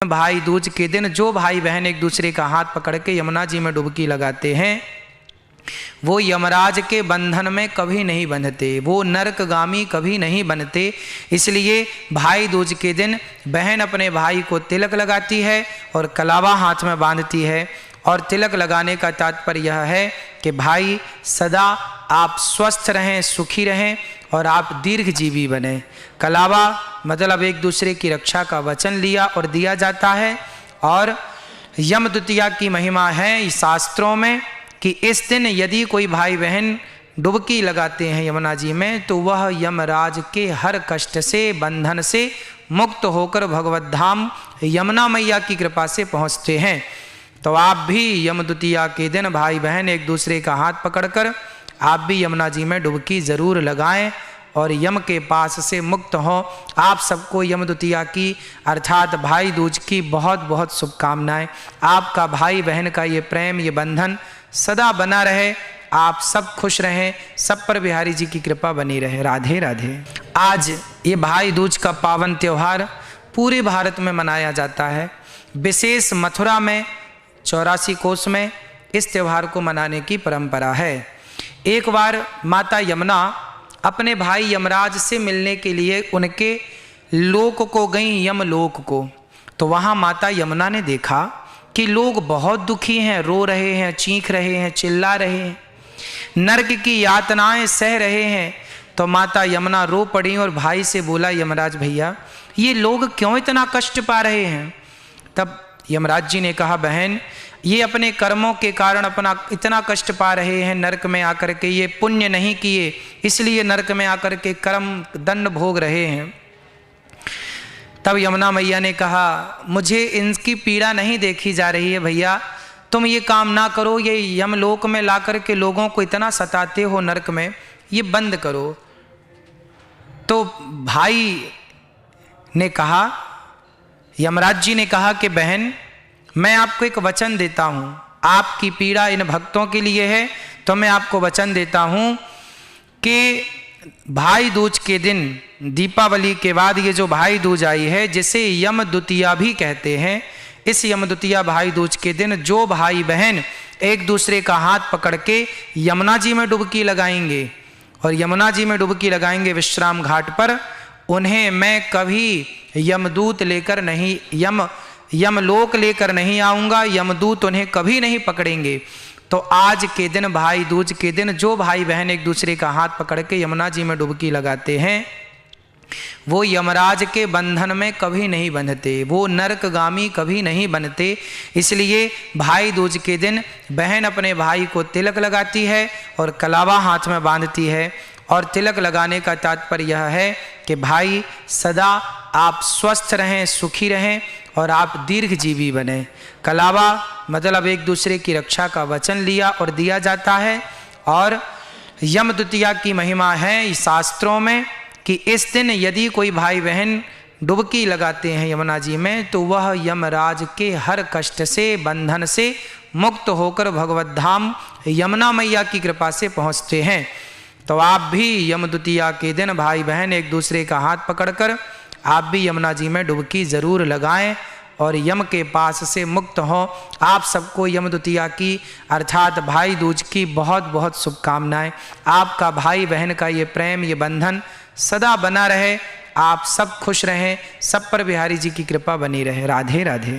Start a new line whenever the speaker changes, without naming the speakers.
भाई दूज के दिन जो भाई बहन एक दूसरे का हाथ पकड़ के यमुना जी में डुबकी लगाते हैं वो यमराज के बंधन में कभी नहीं बंधते, वो नरकगामी कभी नहीं बनते। इसलिए भाई दूज के दिन बहन अपने भाई को तिलक लगाती है और कलावा हाथ में बांधती है। और तिलक लगाने का तात्पर्य यह है कि भाई सदा आप स्वस्थ रहें, सुखी रहें और आप दीर्घजीवी बने। कलावा मतलब एक दूसरे की रक्षा का वचन लिया और दिया जाता है। और यम द्वितीया की महिमा है शास्त्रों में कि इस दिन यदि कोई भाई बहन डुबकी लगाते हैं यमुना जी में तो वह यमराज के हर कष्ट से, बंधन से मुक्त होकर भगवत धाम यमुना मैया की कृपा से पहुँचते हैं। तो आप भी यम द्वितीया के दिन भाई बहन एक दूसरे का हाथ पकड़कर आप भी यमुना जी में डुबकी ज़रूर लगाएं और यम के पास से मुक्त हो। आप सबको यम द्वितीया की अर्थात भाई दूज की बहुत बहुत शुभकामनाएं। आपका भाई बहन का ये प्रेम, ये बंधन सदा बना रहे। आप सब खुश रहें, सब पर बिहारी जी की कृपा बनी रहे। राधे राधे। आज ये भाई दूज का पावन त्यौहार पूरे भारत में मनाया जाता है। विशेष मथुरा में 84 कोस में इस त्यौहार को मनाने की परंपरा है। एक बार माता यमुना अपने भाई यमराज से मिलने के लिए उनके लोक को गई, यमलोक को। तो वहाँ माता यमुना ने देखा कि लोग बहुत दुखी हैं, रो रहे हैं, चीख रहे हैं, चिल्ला रहे हैं, नरक की यातनाएं सह रहे हैं। तो माता यमुना रो पड़ी और भाई से बोला, यमराज भैया ये लोग क्यों इतना कष्ट पा रहे हैं? तब यमराज जी ने कहा, बहन ये अपने कर्मों के कारण अपना इतना कष्ट पा रहे हैं नरक में आकर के, ये पुण्य नहीं किए इसलिए नरक में आकर के कर्म दंड भोग रहे हैं। तब यमुना मैया ने कहा, मुझे इनकी पीड़ा नहीं देखी जा रही है भैया, तुम ये काम ना करो, ये यमलोक में ला कर के लोगों को इतना सताते हो नरक में, ये बंद करो। तो भाई ने कहा, यमराज जी ने कहा कि बहन मैं आपको एक वचन देता हूँ, आपकी पीड़ा इन भक्तों के लिए है तो मैं आपको वचन देता हूँ कि भाई दूज के दिन, दीपावली के बाद ये जो भाई दूज आई है जिसे यम द्वितीया भी कहते हैं, इस यम द्वितीया भाई दूज के दिन जो भाई बहन एक दूसरे का हाथ पकड़ के यमुना जी में डुबकी लगाएंगे और यमुना जी में डुबकी लगाएंगे विश्राम घाट पर, उन्हें मैं कभी यमदूत लेकर नहीं, यमलोक लेकर नहीं आऊँगा, यमदूत उन्हें कभी नहीं पकड़ेंगे। तो आज के दिन, भाई दूज के दिन जो भाई बहन एक दूसरे का हाथ पकड़ के यमुना जी में डुबकी लगाते हैं वो यमराज के बंधन में कभी नहीं बंधते, वो नरकगामी कभी नहीं बनते। इसलिए भाई दूज के दिन बहन अपने भाई को तिलक लगाती है और कलावा हाथ में बांधती है। और तिलक लगाने का तात्पर्य यह है कि भाई सदा आप स्वस्थ रहें, सुखी रहें और आप दीर्घजीवी बने। कलावा मतलब एक दूसरे की रक्षा का वचन लिया और दिया जाता है। और यम द्वितीया की महिमा है शास्त्रों में कि इस दिन यदि कोई भाई बहन डुबकी लगाते हैं यमुना जी में तो वह यमराज के हर कष्ट से, बंधन से मुक्त होकर भगवत धाम यमुना मैया की कृपा से पहुँचते हैं। तो आप भी यम द्वितीया के दिन भाई बहन एक दूसरे का हाथ पकड़कर आप भी यमुना जी में डुबकी ज़रूर लगाएं और यम के पास से मुक्त हो। आप सबको यम द्वितीया की अर्थात भाई दूज की बहुत बहुत शुभकामनाएं। आपका भाई बहन का ये प्रेम, ये बंधन सदा बना रहे। आप सब खुश रहें, सब पर बिहारी जी की कृपा बनी रहे। राधे राधे।